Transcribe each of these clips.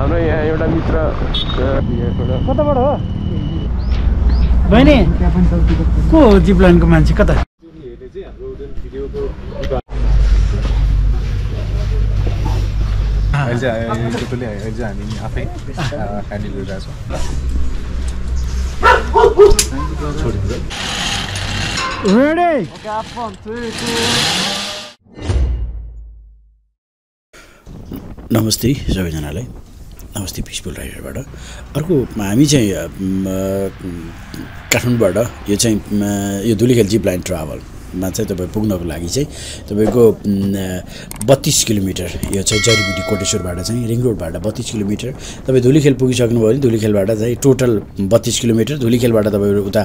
हाम्रो यहाँ एउटा मित्र कताबाट हो बहिनी को हो जिप लाइनको मान्छे कता हामी आफै ह्यान्डल गरिरहेछौँ नमस्ते सबैजनालाई नमस्ते पिसफुल राइडरबाट अर्को हामी चाहिँ काठमाडौँबाट यो चाहिँ यो धुलीखेल जिप लाइन ट्राभलमा चाहिँ तपाईँ पुग्नको लागि चाहिँ तपाईँको 32 किलोमिटर यो चाहिँ जडीबुटी कोटेश्वरबाट चाहिँ रिङ रोडबाट 32 किलोमिटर तपाईँ धुलीखेल पुगिसक्नुभयो भने धुलीखेलबाट चाहिँ टोटल 32 किलोमिटर धुलीखेलबाट तपाईँहरू उता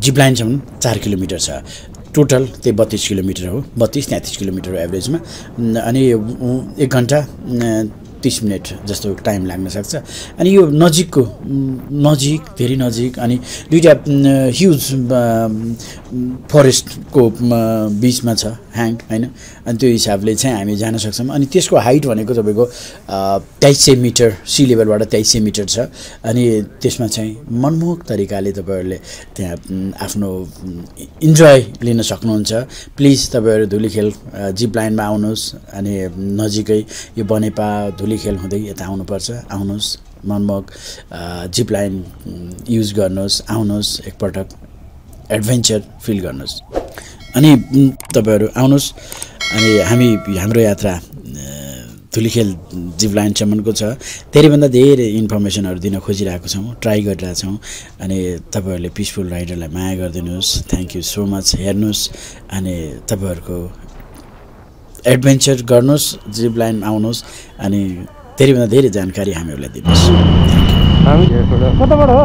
जिप लाइनसम्म 4 किलोमिटर छ टोटल त्यही 32 किलोमिटर हो 32-33 किलोमिटर एभरेजमा अनि 1 घन्टा 30 मिनट जस्तो टाइम लाग्न सक्छ अनि यो नजिक धेरै नजिक अनि दुईटा ह्युज फरेस्टको बीचमा छ ह्याङ हैन अनि त्यो हिसाबले चाहिँ हामी जान सक्छौँ अनि त्यसको हाइट भनेको तपाईँको 2300 मिटर सी लेभलबाट 2300 मिटर छ अनि त्यसमा चाहिँ मनमोहक तरिकाले तपाईँहरूले त्यहाँ आफ्नो इन्जोय लिन सक्नुहुन्छ प्लिज तपाईँहरू धुलीखेल जिप लाइनमा आउनुहोस् अनि नजिकै यो बनेपा धुलीखेल हुँदै यता आउनुपर्छ आउनुहोस् मनमोहक जिप लाइन युज गर्नुहोस् आउनुहोस् एकपटक एडभेन्चर फिल गर्नुहोस् अनि तपाईँहरू आउनुहोस् अनि हाम्रो यात्रा धुलीखेल जिप लाइनसम्मको छ धेरैभन्दा धेरै इन्फर्मेसनहरू दिन खोजिरहेको छौँ ट्राई गरिरहेछौँ अनि तपाईँहरूले पिसफुल राइडरलाई माया गरिदिनुहोस् थ्याङ्क यू सो मच हेर्नुहोस् अनि तपाईँहरूको एडभेन्चर गर्नुहोस् जिप लाइनमा आउनुहोस् अनि धेरैभन्दा धेरै जानकारी हामीहरूलाई दिनुहोस् हामी कताबाट हो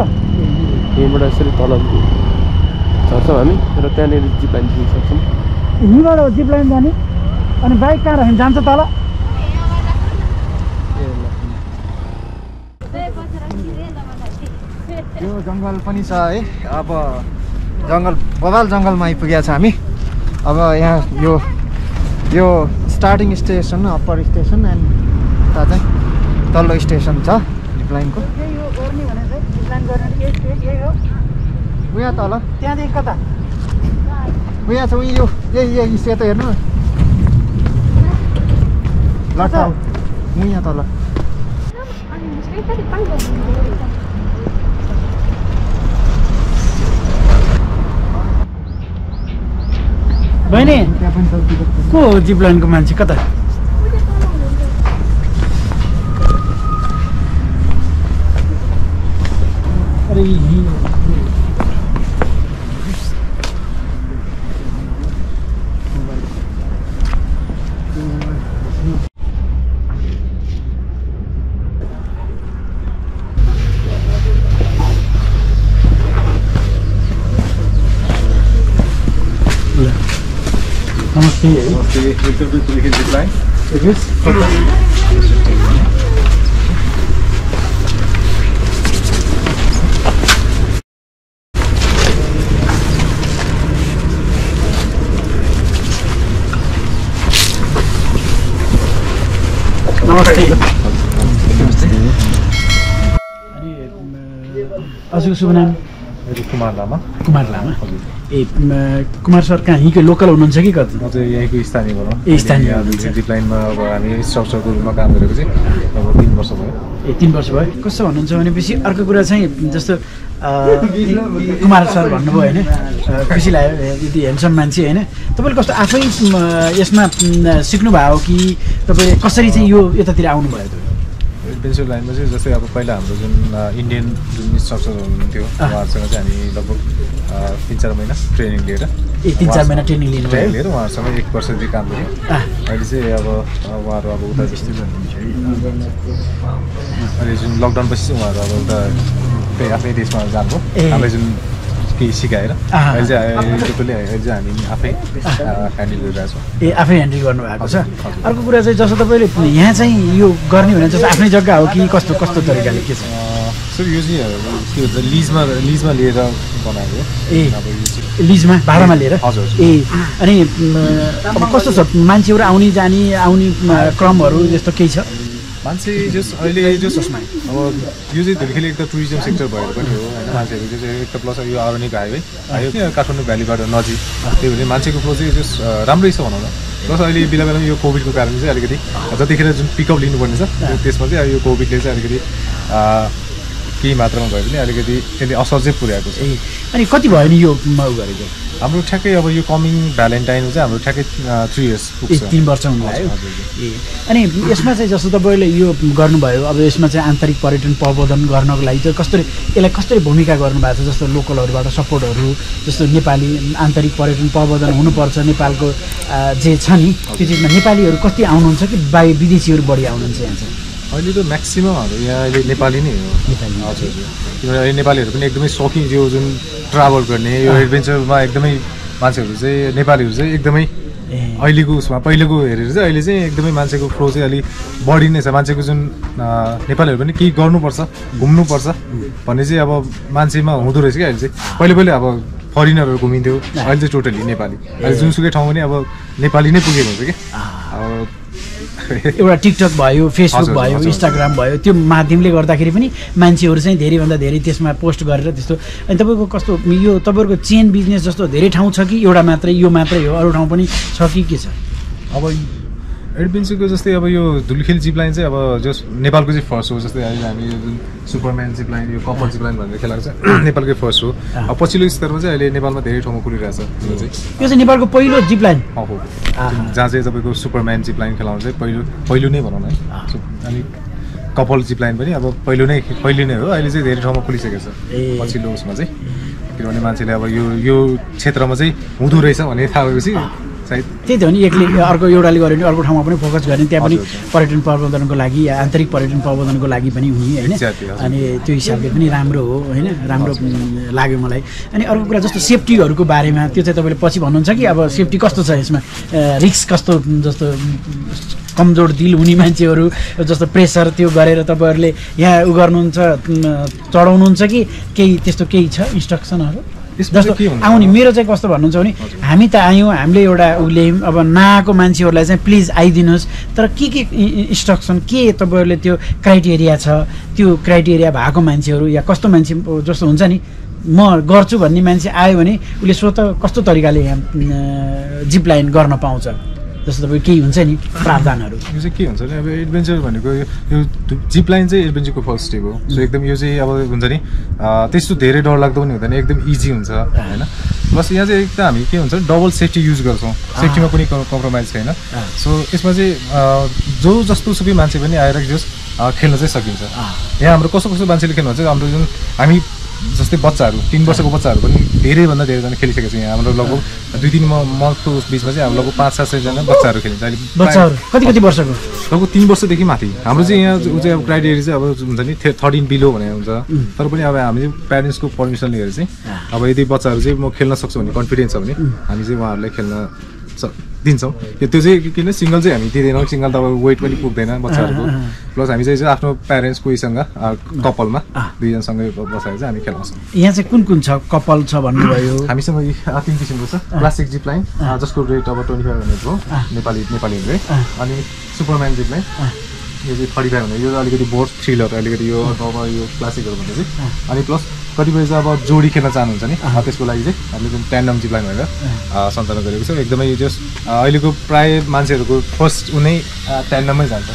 यहीँबाट यसरी तल झर्छौँ हामी र त्यहाँनिर जिप लाइन पुग्न सक्छौँ यहीँबाट हो जिप लाइन जाने अनि बाइक कहाँ राख्नु जान्छ तल यो जङ्गल पनि छ है अब जङ्गल बबाल जङ्गलमा आइपुगेका छ हामी अब यहाँ यो starting station upper station and उता चाहिँ तल्लो स्टेसन छ जिप लाइनको उहाँ तल त्यहाँदेखि कता उहाँ छ उयो यही सेतो हेर्नु लट्टा उहाँ तल बहिनी को हो जिप लाइनको मान्छे कता अरे नमस्ते धुलीखेल जिप लाइन अनि हजुरको शुभ नाम कुमार लामा ए कुमार सर कहाँ यहीँकै लोकल हुनुहुन्छ कि कति म चाहिँ यहीँको स्थानीय भनौँ स्थानीय जिप लाइनमा अब हामी स्ट्रक्चरको रूपमा काम गरेको चाहिँ अब 3 वर्ष भयो 3 वर्ष भयो कस्तो भन्नुहुन्छ भनेपछि अर्को कुरा चाहिँ जस्तो कुमार सर भन्नुभयो होइन खुसी लाग्यो यदि ह्यान्डसम मान्छे होइन तपाईँले कस्तो आफै यसमा सिक्नुभयो कि तपाईँ कसरी चाहिँ यो यतातिर आउनुभयो पेन्सिल लाइनमा चाहिँ जस्तै अब पहिला हाम्रो जुन इन्डियन जुन स्ट्रक्चर हुनुहुन्थ्यो उहाँहरूसँग चाहिँ हामी लगभग 3-4 महिना ट्रेनिङ लिएर 3-4 महिना ट्रेनिङ लिएर उहाँहरूसँग 1 वर्ष चाहिँ काम गऱ्यौँ अहिले चाहिँ अब उहाँहरू अब उता अहिले जुन लकडाउनपछि चाहिँ उहाँहरू अब उता आफ्नै देशमा जानुभयो हामीलाई जुन केही सिकाएर अहिले चाहिँ हामी आफै ह्यान्डल गरिरहेछौँ आफै ह्यान्डल गर्नुभएको छ अर्को कुरा चाहिँ जस्तो तपाईँले यहाँ चाहिँ यो गर्ने भने जस्तो आफ्नै जग्गा हो कि कस्तो तरिकाले के छ सर यो चाहिँ के भन्छ लिजमा लिएर बनाएको लिजमा भाडामा लिएर हजुर अनि अब कस्तो छ मान्छेहरू आउने क्रमहरू जस्तो केही छ मान्छे जस अहिले जस अब यो चाहिँ धुलिखेल एक त टुरिज्म सेक्टर भएर पनि हो होइन मान्छेहरू चाहिँ एक त प्लस यो आरोनिक हाइवे आयो काठमाडौँ भ्यालीबाट नजिक त्यही भएर मान्छेको फ्लो चाहिँ जस राम्रै छ भनौँ न प्लस अहिले बेला बेलामा यो कोभिडको कारणले चाहिँ अलिकति जतिखेर जुन पिकअप लिनुपर्ने छ त्यसमा चाहिँ यो कोभिडले चाहिँ अलिकति केही मात्रामा भयो भने अलिकति यसले असर चाहिँ पुर्याएको छ अनि कति भयो नि यो गरेको हाम्रो ठ्याक्कै अब यो कमिङ भ्यालेन्टाइन चाहिँ हाम्रो ठ्याक्कै 3 इयर्स पुग्छ 3 वर्ष हुनुभयो ए अनि यसमा चाहिँ जस्तो तपाईँले यो गर्नुभयो अब यसमा चाहिँ आन्तरिक पर्यटन प्रवर्धन गर्नको लागि चाहिँ कसरी यसलाई कसरी भूमिका गर्नुभएको छ जस्तो लोकलहरूबाट सपोर्टहरू जस्तो नेपाली आन्तरिक पर्यटन प्रवर्धन हुनुपर्छ नेपालको जे छ नि त्यो चिजमा नेपालीहरू कति आउनुहुन्छ कि विदेशीहरू बढी आउनुहुन्छ यहाँ चाहिँ अहिले त म्याक्सिमम हाम्रो यहाँ अहिले नेपाली नै हो हजुर किनभने अहिले नेपालीहरू पनि एकदमै सौखिन यो जुन ट्राभल गर्ने यो एडभेन्चरमा एकदमै मान्छेहरू चाहिँ नेपालीहरू चाहिँ एकदमै अहिलेको उसमा पहिलेको हेरेर चाहिँ अहिले चाहिँ एकदमै मान्छेको फ्लो चाहिँ अलिक बढी नै छ मान्छेको जुन नेपालीहरू पनि केही गर्नुपर्छ घुम्नुपर्छ भन्ने चाहिँ अब मान्छेमा हुँदो रहेछ कि अहिले चाहिँ पहिले अब फरेनरहरू घुमिन्थ्यो अहिले चाहिँ टोटली नेपाली अहिले जुनसुकै ठाउँ पनि अब नेपाली नै पुगेको हुन्छ कि अब एउटा टिकटक भयो फेसबुक भयो इन्स्टाग्राम भयो त्यो माध्यमले गर्दाखेरि पनि मान्छेहरू चाहिँ धेरैभन्दा धेरै त्यसमा पोस्ट गरेर त्यस्तो अनि तपाईँको कस्तो यो तपाईँहरूको चेन बिजनेस जस्तो धेरै ठाउँ छ कि एउटा मात्रै यो मात्रै हो अरू ठाउँ पनि छ कि के छ अब एडभेन्चरको जस्तै अब यो धुलिखेल जिप लाइन चाहिँ अब जस नेपालको चाहिँ फर्स्ट हो जस्तै अहिले हामी यो जुन सुपरम्यान जिप लाइन यो कपर जिप लाइन भनेर खेलाएको छ नेपालकै फर्स्ट हो अब पछिल्लो स्तरमा चाहिँ अहिले नेपालमा धेरै ठाउँमा खुलिरहेछ यो चाहिँ नेपालको पहिलो जिप लाइन हो जहाँ चाहिँ तपाईँको सुपरम्यान जिप लाइन खेलाउनु चाहिँ पहिलो नै भनौँ न है अनि कपाल जिप लाइन पनि अब पहिलो नै हो अहिले चाहिँ धेरै ठाउँमा खुलिसकेको छ पछिल्लो उसमा चाहिँ किनभने मान्छेले अब यो क्षेत्रमा चाहिँ हुँदो रहेछ भन्ने थाहा भएपछि त्यही त हो नि एकले अर्को एउटाले गऱ्यो भने अर्को ठाउँमा पनि फोकस गर्ने त्यहाँ पनि पर्यटन प्रवर्धनको लागि या आन्तरिक पर्यटन प्रवर्धनको लागि पनि हुने होइन अनि त्यो हिसाबले पनि राम्रो हो होइन राम्रो लाग्यो मलाई अनि अर्को कुरा जस्तो सेफ्टीहरूको बारेमा त्यो चाहिँ तपाईँले पछि भन्नुहुन्छ कि अब सेफ्टी कस्तो छ यसमा रिस्क कस्तो जस्तो कमजोर दिल हुने मान्छेहरू जस्तो प्रेसर त्यो गरेर तपाईँहरूले यहाँ उ गर्नुहुन्छ चढाउनुहुन्छ कि केही त्यस्तो केही छ इन्स्ट्रक्सनहरू जस्तो आउने मेरो चाहिँ कस्तो भन्नुहुन्छ भने हामी त आयौँ हामीले एउटा उसले अब नआएको मान्छेहरूलाई चाहिँ प्लिज आइदिनुहोस् तर के इन्स्ट्रक्सन के तपाईँहरूले त्यो क्राइटेरिया छ त्यो क्राइटेरिया भएको मान्छेहरू या कस्तो मान्छे जस्तो हुन्छ नि म गर्छु भन्ने मान्छे आयो भने उसले स्वतः कस्तो तरिकाले यहाँ जिप लाइन गर्न पाउँछ जस्तो तपाईँ केही हुन्छ नि प्रावधानहरू यो चाहिँ के हुन्छ भने अब एडभेन्चर भनेको यो जिप लाइन चाहिँ एडभेन्चरको फर्स्ट स्टेप हो सो एकदम यो चाहिँ अब हुन्छ नि त्यस्तो धेरै डरलाग्दो पनि हुँदैन एकदम इजी हुन्छ होइन प्लस यहाँ चाहिँ एकदम हामी के हुन्छ डबल सेफ्टी युज गर्छौँ सेफ्टीमा कुनै कम्प्रोमाइज छैन सो यसमा चाहिँ जो जस्तो सुकै मान्छे पनि आएर जस खेल्न चाहिँ सकिन्छ यहाँ हाम्रो कस्तो मान्छेले खेल्नुहुन्छ हाम्रो जुन हामी जस्तै बच्चाहरू 3 वर्षको बच्चाहरू पनि धेरैभन्दा धेरैजना खेलिसकेको छ यहाँ हाम्रो लगभग 2-3 मन्थको बिचमा चाहिँ हाम्रो लगभग 5-7 जना बच्चाहरू खेलिन्छ अहिले बच्चाहरू कति वर्षको लगभग 3 वर्षदेखि माथि हाम्रो चाहिँ यहाँ चाहिँ अब क्राइटेरिया चाहिँ अब हुन्छ नि 13 बिलो भनेर हुन्छ तर पनि अब हामी चाहिँ प्यारेन्ट्सको पर्मिसन लिएर चाहिँ अब यदि बच्चाहरू चाहिँ म खेल्न सक्छु भन्ने कन्फिडेन्स छ भने हामी चाहिँ उहाँहरूलाई खेल्न दिन्छौँ त्यो चाहिँ किन सिङ्गल चाहिँ हामी दिँदैनौँ सिङ्गल त अब वेट पनि पुग्दैन बच्चाहरूको प्लस हामी चाहिँ आफ्नो प्यारेन्ट्स कोहीसँग कपालमा दुईजनासँगै बसाएर चाहिँ हामी खेलाउँछौँ यहाँ चाहिँ कुन छ कपाल छ भन्नुभयो हामीसँग 3 किसिमको छ क्लासिक जिप लाइन जसको रेट अब 2500 हो नेपाली रेट अनि सुपरम्यान जिप लाइन यो चाहिँ 3500 यो अलिकति बोर्ड थ्रिलर अलिकति यो अब यो क्लासिकहरू भन्दा चाहिँ अनि प्लस कतिपय चाहिँ अब जोडी खेल्न चाहनुहुन्छ नि त्यसको लागि चाहिँ हामीले जुन ट्यान्डम जिप लाइन भनेर सञ्चालन गरेको छ एकदमै जस अहिलेको प्राय मान्छेहरूको फर्स्ट उनै ट्यान्डममै जान्छ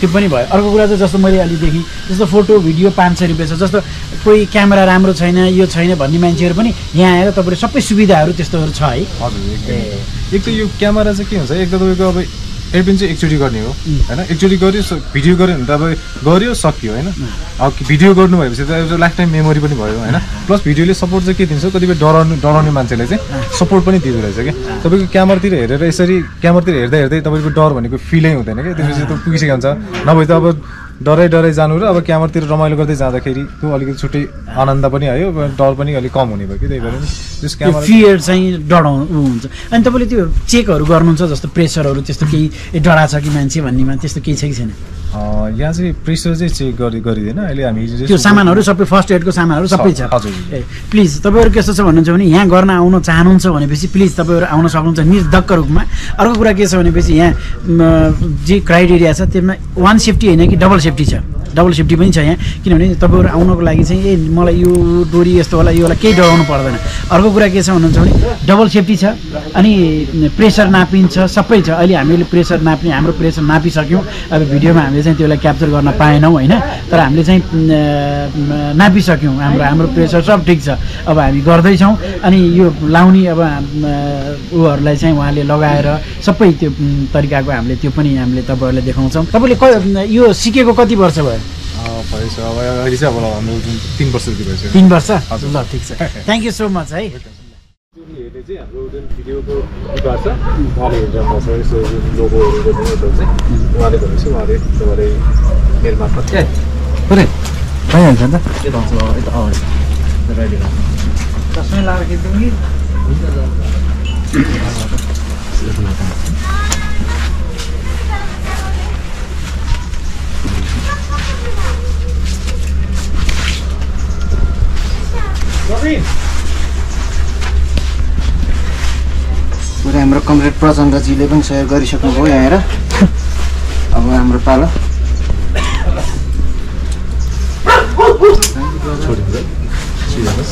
त्यो पनि भयो अर्को कुरा चाहिँ जस्तो मैले अलि देखेँ जस्तो फोटो भिडियो 500 रुपियाँ छ जस्तो कोही क्यामेरा राम्रो छैन यो छैन भन्ने मान्छेहरू पनि यहाँ आएर तपाईँले सबै सुविधाहरू त्यस्तोहरू छ है हजुर एक त यो क्यामेरा चाहिँ के हुन्छ एक त तपाईँको अब एडभेन्चर एकचोटि गर्ने हो होइन एकचोटि गऱ्यो भिडियो गऱ्यो भने त अब गऱ्यो सक्यो होइन अब भिडियो गर्नु भएपछि त एउटा लाइफ टाइम मेमोरी पनि भयो होइन प्लस भिडियोले सपोर्ट चाहिँ के दिन्छ कतिपय डराउने मान्छेलाई चाहिँ सपोर्ट पनि दिँदो रहेछ क्या तपाईँको क्यामरातिर हेरेर यसरी क्यामरातिर हेर्दै तपाईँको डर भनेको फिलै हुँदैन क्या त्यसपछि त पुगिसकेको हुन्छ नभए त अब डराइ जानु र अब क्यामरातिर रमाइलो गर्दै जाँदाखेरि त्यो अलिकति छुट्टै आनन्द पनि आयो डर पनि अलिक कम हुने भयो कि त्यही भएर त्यस क्यामेरा फियर चाहिँ डराउनु हुन्छ अनि तपाईँले त्यो चेकहरू गर्नुहुन्छ जस्तो प्रेसरहरू त्यस्तो केही डरा छ कि मान्छे भन्नेमा त्यस्तो केही छ कि छैन यहाँ चाहिँ प्रेसर चाहिँ चेक गरिँदैन अहिले हामी त्यो सामानहरू सबै फर्स्ट एडको सामानहरू सबै छ ए प्लिज तपाईँहरू कस्तो छ भन्नुहुन्छ भने यहाँ गर्न आउन चाहनुहुन्छ भनेपछि प्लिज तपाईँहरू आउन सक्नुहुन्छ निर्धक्क रूपमा अर्को कुरा के छ भनेपछि यहाँ जे क्राइटेरिया छ त्यसमा 1 सेफ्टी होइन कि डबल सेफ्टी छ डबल सेफ्टी पनि छ यहाँ किनभने तपाईँहरू आउनको लागि चाहिँ ए मलाई यो डोरी यस्तो होला यो होला केही डराउनु पर्दैन अर्को कुरा के छ भन्नुहुन्छ भने डबल सेफ्टी छ अनि प्रेसर नापिन्छ सबै छ अहिले हामीले प्रेसर नाप्ने हाम्रो प्रेसर नापिसक्यौँ अब भिडियोमा हामीले चाहिँ त्यसलाई क्याप्चर गर्न पाएनौँ होइन तर हामीले चाहिँ नापिसक्यौँ हाम्रो प्रेसर सब ठिक छ अब हामी गर्दैछौँ अनि यो लाउने अब उहरूलाई चाहिँ उहाँले लगाएर सबै त्यो तरिकाको हामीले त्यो पनि हामीले तपाईँहरूलाई देखाउँछौँ तपाईँले यो सिकेको कति वर्ष भयो भएछ अब अहिले चाहिँ अब हाम्रो 3 वर्ष जति भइसक्यो 3 वर्ष ल ठिक छ थ्याङ्क यू सो मच है हेर्ने चाहिँ हाम्रो जुन भिडियोको विभाग छ उहाँले हेरिरहनु भएको छ यसो लोगोहरू गर्नुहुन्छ चाहिँ उहाँले भनेपछि उहाँले तपाईँले मेल मार्फत पुरै भइहाल्छ नि त के भन्छ अब यता अगाडि रेडी चस्मै लगाएर खिच्दिउँ कि पुरा हाम्रो कमरेड प्रचण्डजीले पनि सहयोग गरिसक्नुभयो यहाँ हेर अब हाम्रो पालो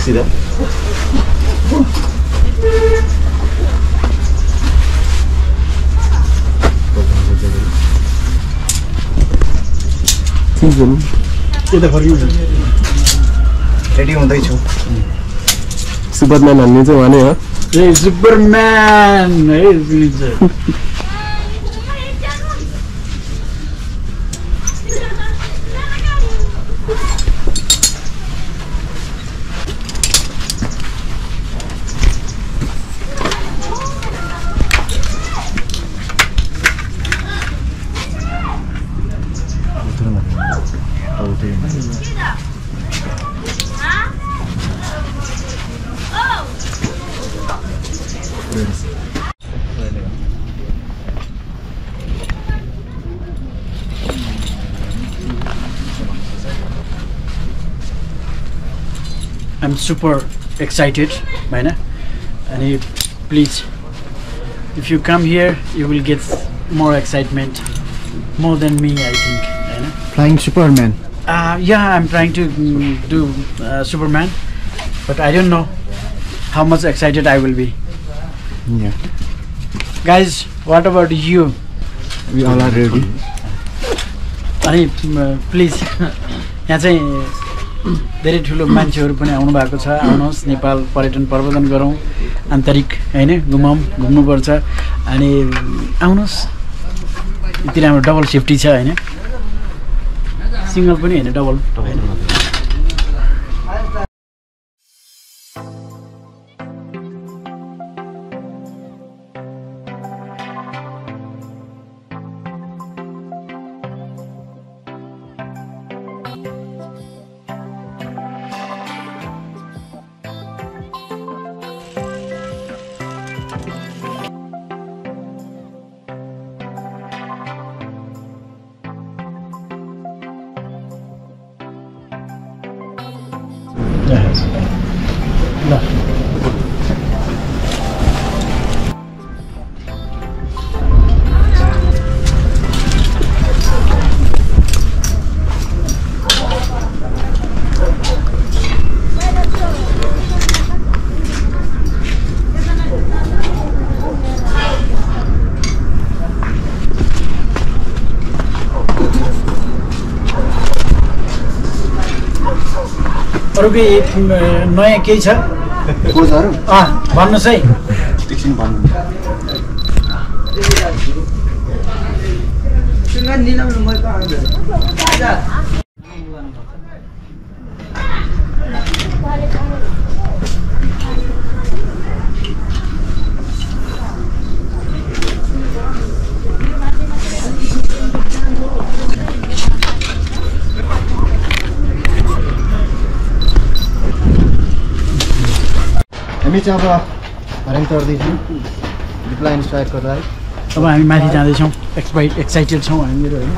सिधा रेडी हुँदैछु सुपरम्यान हान्ने चाहिँ उहाँ नै हो ए सुपरम्यान है I'm super excited, Maina. And please, if you come here, you will get more excitement, more than me, I think. Maina. Flying Superman. Yeah, I'm trying to do Superman, but I don't know how much excited I will be. Yeah. Guys, what about you? We all are ready. And please, यहाँ चाहिँ धेरै ठुलो मान्छेहरू पनि आउनु भएको छ आउनुहोस् नेपाल पर्यटन प्रबन्धन गरौँ आन्तरिक हैन घुम्नुपर्छ अनि आउनुहोस् यति राम्रो डबल सेफ्टी छ हैन सिंगल पनि हैन डबल अरु के नयाँ केही छ पोजहरु भन्नुस् है एकछिन भन्नु हामी चाहिँ अब हरेन तर्दैछौँ जिपलाइन स्ट्राइकको लागि अब हामी माथि जाँदैछौँ एक्साइटेड छौँ हामीहरू होइन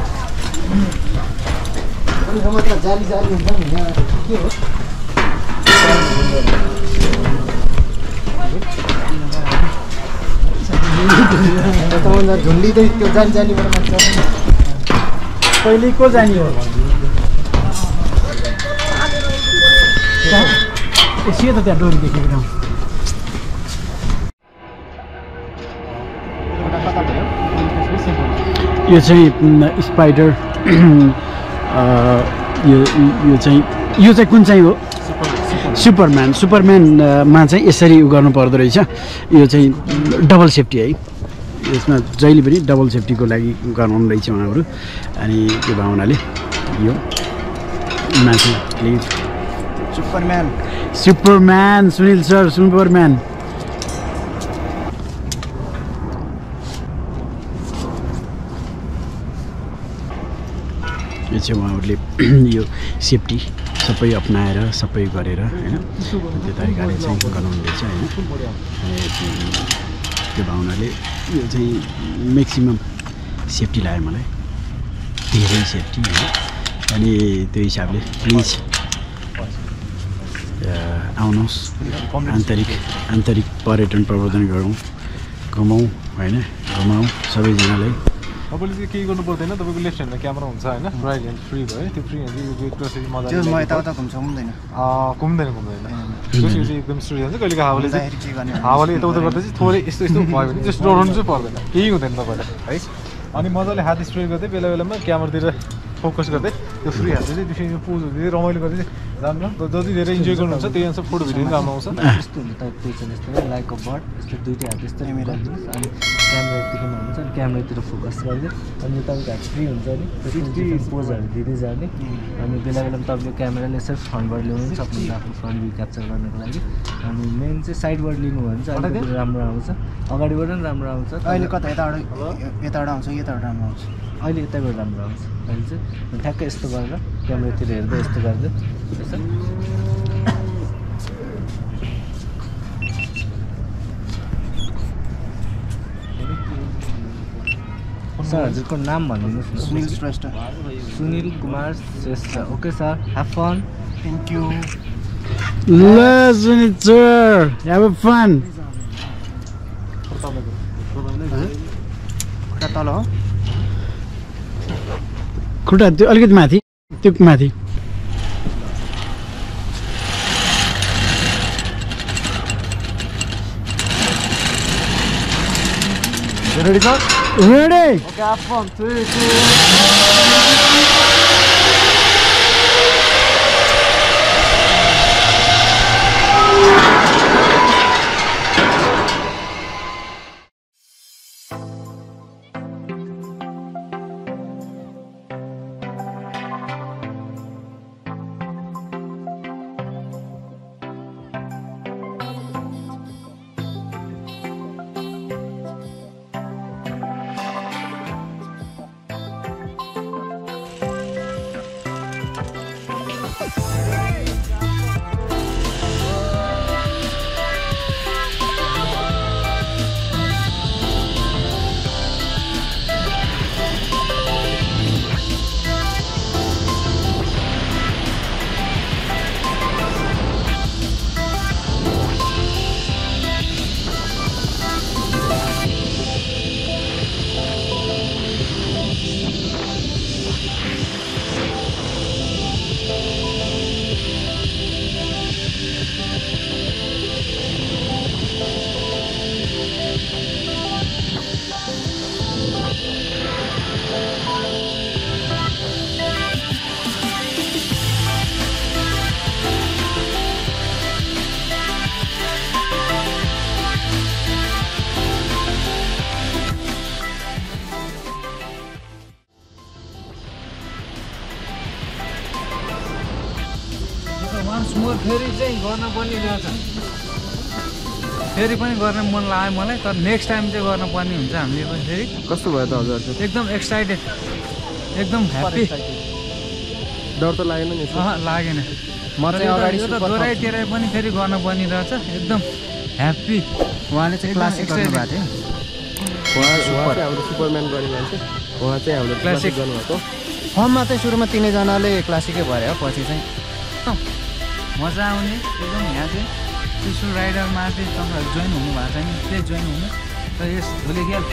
जाली जाली हुन्छ नि यहाँ के हो झुन्डिँदै त्यो जाली जालीबाट मान्छ पहिले को जाने हो यसो त त्यहाँ डोरी देखेको ठाउँ यो चाहिँ स्पाइडर यो चाहिँ कुन चाहिँ हो सुपरम्यानमा चाहिँ यसरी उ गर्नु पर्दो रहेछ यो चाहिँ डबल सेफ्टी है यसमा जहिले पनि डबल सेफ्टीको लागि गराउनु रहेछ उहाँहरू अनि त्यो भावनाले यो माथि clip Superman Sunil sir Superman यो चाहिँ उहाँहरूले यो सेफ्टी सबै अप्नाएर सबै गरेर होइन त्यो तरिकाले चाहिँ गराउनुहुँदैछ होइन त्यो भावनाले यो चाहिँ म्याक्सिमम् सेफ्टी लाग्यो मलाई धेरै सेफ्टी होइन अनि त्यो हिसाबले प्लिज आउनुहोस् आन्तरिक पर्यटन प्रवर्धन गरौँ घुमाउँ होइन घुमाउँ सबैजनालाई तपाईँले चाहिँ केही गर्नु पर्दैन तपाईँको लेफ्ट ह्यान्डमा क्यामेरा हुन्छ होइन राइट ह्यान्ड फ्री भयो त्यो फ्री ह्यान्ड कसरी मजाले म यताउता घुम्छ घुम्दैन घुम्दैन त्यो चाहिँ एकदम स्टोरी हुन्छ कहिलेको हावाले यताउता गर्दा चाहिँ थोरै यस्तो भयो भने जस्तो डराउनु चाहिँ पर्दैन केही हुँदैन तपाईँलाई है अनि मजाले हात स्प्रे गर्दै बेला बेलामा क्यामेरातिर फोकस गर्दै त्यो फ्री हातले चाहिँ त्यसरी पोज हुँदै रमाइलो गर्दै चाहिँ राम्रो जति धेरै इन्जोय गर्नुहुन्छ त्यही अनुसार फोटो भिडियो पनि राम्रो आउँछ यस्तो हुन्छ टाइप त्यही छ जस्तो लाइक अ बर्ड यस्तो दुइटै हात यस्तो मिलाइदिनुहोस् अनि क्यामेरा देख्नु हुन्छ अनि क्यामेरातिर फोकस गरिदियो अनि तपाईँको हात फ्री हुन्छ नि पोजहरू दिँदै जाने अनि बेला बेलामा तपाईँले क्यामेराले यसरी फ्रन्टबाट ल्याउनु पनि सक्नुहुन्छ आफ्नो फ्रन्ट भ्यू क्याप्चर गर्नको लागि अनि मेन चाहिँ साइडबाट लिनुभयो भने चाहिँ अलिकति राम्रो आउँछ अगाडिबाट पनि राम्रो आउँछ अहिले कता यताबाट आउँछ यताबाट राम्रो आउँछ अहिले यताबाट राम्रो आउँछ अहिले चाहिँ ठ्याक्कै यस्तो गरेर क्यामेरातिर हेर्दै यस्तो गर्दै सर हजुरको नाम भनिदिनुहोस् न Sunil Shrestha Sunil Kumar Shrestha okay sir have fun thank you ल सुनिल सर ह्याभ फन तल हो खुट्टा त्यो अलिकति माथि त्यो माथि ready sir ready okay have fun 3 2 फेरि चाहिँ गर्न पनि रहेछ फेरि पनि गर्न मन लाग्यो मलाई तर नेक्स्ट टाइम चाहिँ गर्न पर्ने हुन्छ हामीले पनि फेरि कस्तो भयो त हजुर एकदम एक्साइटेड एकदम ह्याप्पी डर त लागेन नि लागेन म चाहिँ अगाडि दोहोऱ्याइतिर पनि फेरि गर्न पर्ने रहेछ एकदम ह्याप्पी उहाँले चाहिँ क्लासिक गर्नुभएको थियो उहाँ चाहिँ हाम्रो सुपरम्यान गर्ने मान्छे उहाँ चाहिँ हाम्रो क्लासिक गर्नुभएको फर्ममा चाहिँ सुरुमा तिनैजनाले क्लासिकै भरे हो, पछि चाहिँ मजा आउने एकदम यहाँ चाहिँ त्रिशुल राइडरमा चाहिँ तपाईँहरू जोइन हुनुभएको छैन, प्लिज जोइन हुनु र यस धुले खेल